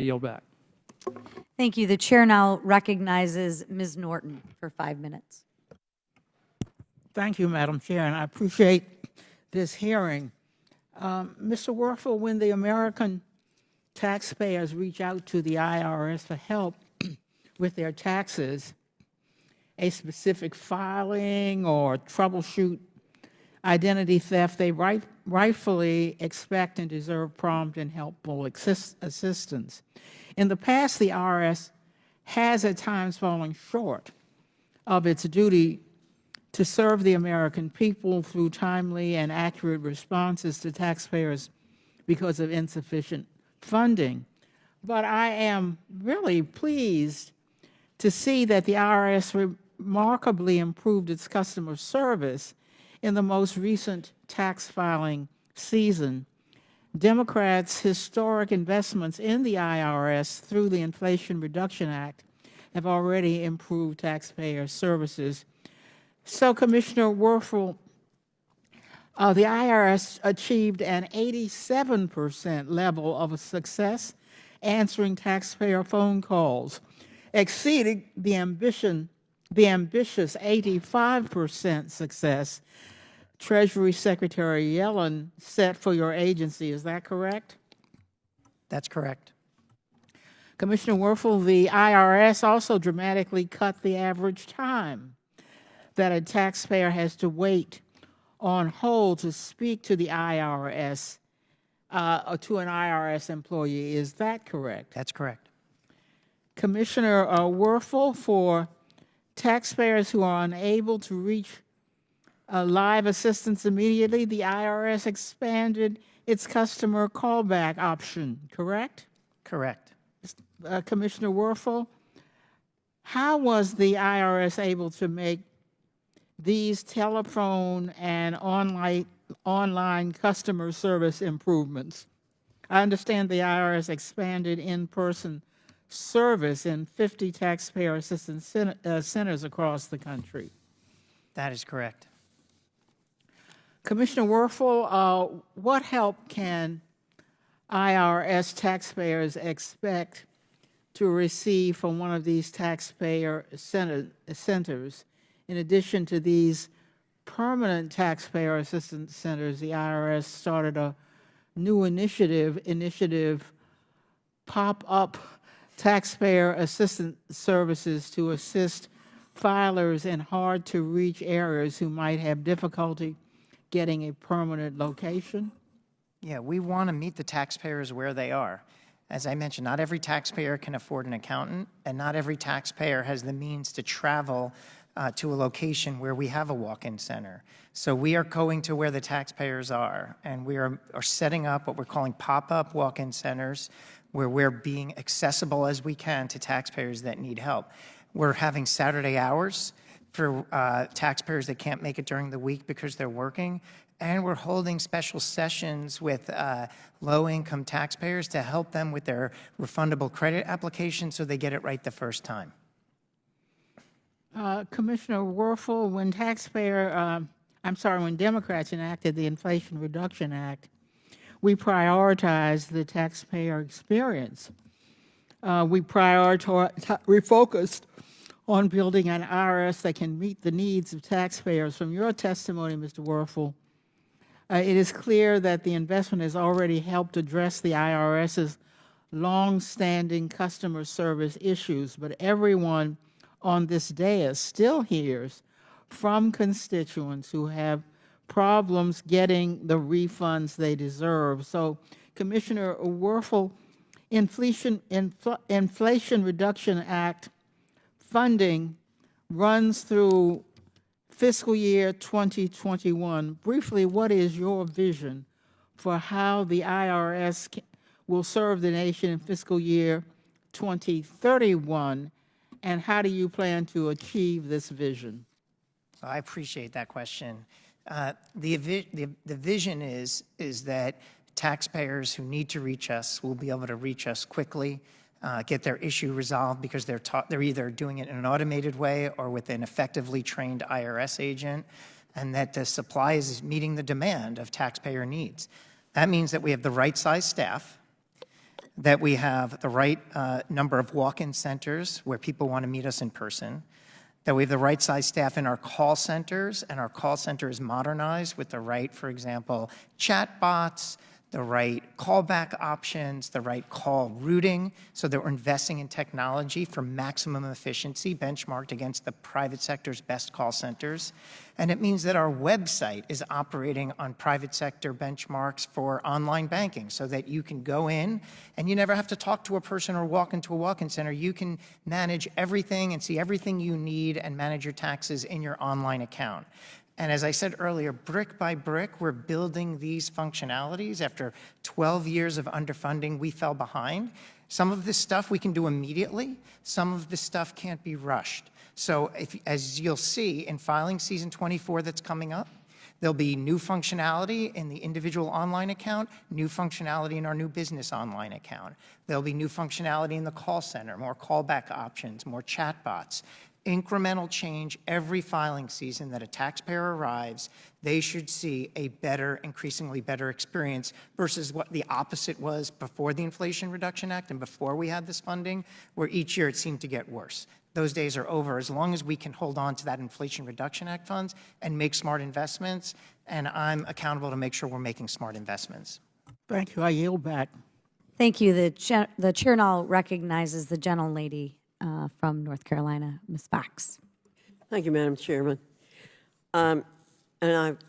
yield back. Thank you. The chair now recognizes Ms. Norton for 5 minutes. Thank you, Madam Chair, and I appreciate this hearing. Mr. Werfel, when the American taxpayers reach out to the IRS for help with their taxes, a specific filing or troubleshoot identity theft, they rightfully expect and deserve prompt and helpful assistance. In the past, the IRS has at times fallen short of its duty to serve the American people through timely and accurate responses to taxpayers because of insufficient funding. But I am really pleased to see that the IRS remarkably improved its customer service in the most recent tax filing season. Democrats' historic investments in the IRS through the Inflation Reduction Act have already improved taxpayer services. So, Commissioner Werfel, the IRS achieved an 87% level of success answering taxpayer phone calls, exceeding the ambitious 85% success Treasury Secretary Yellen set for your agency. Is that correct? That's correct. Commissioner Werfel, the IRS also dramatically cut the average time that a taxpayer has to wait on hold to speak to the IRS or to an IRS employee. Is that correct? That's correct. Commissioner Werfel, for taxpayers who are unable to reach live assistance immediately, the IRS expanded its customer callback option, correct? Correct. Commissioner Werfel, how was the IRS able to make these telephone and online customer service improvements? I understand the IRS expanded in-person service in 50 taxpayer assistance centers across the country. That is correct. Commissioner Werfel, what help can IRS taxpayers expect to receive from one of these taxpayer centers? In addition to these permanent taxpayer assistance centers, the IRS started a new initiative pop-up taxpayer assistance services to assist filers in hard-to-reach areas who might have difficulty getting a permanent location. Yeah, we want to meet the taxpayers where they are. As I mentioned, not every taxpayer can afford an accountant, and not every taxpayer has the means to travel to a location where we have a walk-in center. So we are going to where the taxpayers are, and we are setting up what we're calling pop-up walk-in centers where we're being accessible as we can to taxpayers that need help. We're having Saturday hours for taxpayers that can't make it during the week because they're working, and we're holding special sessions with low-income taxpayers to help them with their refundable credit application so they get it right the first time. Commissioner Werfel, when when Democrats enacted the Inflation Reduction Act, we prioritized the taxpayer experience. We refocused on building an IRS that can meet the needs of taxpayers. From your testimony, Mr. Werfel, it is clear that the investment has already helped address the IRS's long-standing customer service issues, but everyone on this dais still hears from constituents who have problems getting the refunds they deserve. So, Commissioner Werfel, Inflation Reduction Act funding runs through fiscal year 2021. Briefly, what is your vision for how the IRS will serve the nation in fiscal year 2031, and how do you plan to achieve this vision? I appreciate that question. The vision is that taxpayers who need to reach us will be able to reach us quickly, get their issue resolved because they're either doing it in an automated way or with an effectively trained IRS agent, and that the supply is meeting the demand of taxpayer needs. That means that we have the right size staff, that we have the right number of walk-in centers where people want to meet us in person, that we have the right size staff in our call centers, and our call center is modernized with the right, for example, chat bots, the right callback options, the right call routing, so that we're investing in technology for maximum efficiency benchmarked against the private sector's best call centers. And it means that our website is operating on private sector benchmarks for online banking, so that you can go in and you never have to talk to a person or walk into a walk-in center. You can manage everything and see everything you need and manage your taxes in your online account. And as I said earlier, brick by brick, we're building these functionalities. After 12 years of underfunding, we fell behind. Some of this stuff we can do immediately. Some of this stuff can't be rushed. So as you'll see in filing season 24 that's coming up, there'll be new functionality in the individual online account, new functionality in our new business online account. There'll be new functionality in the call center, more callback options, more chatbots. Incremental change every filing season that a taxpayer arrives, they should see a better, increasingly better experience versus what the opposite was before the Inflation Reduction Act and before we had this funding, where each year it seemed to get worse. Those days are over. As long as we can hold on to that Inflation Reduction Act funds and make smart investments, and I'm accountable to make sure we're making smart investments. Thank you. I yield back. Thank you. The chair now recognizes the gentlelady from North Carolina, Ms. Fox. Thank you, Madam Chairman. And I thank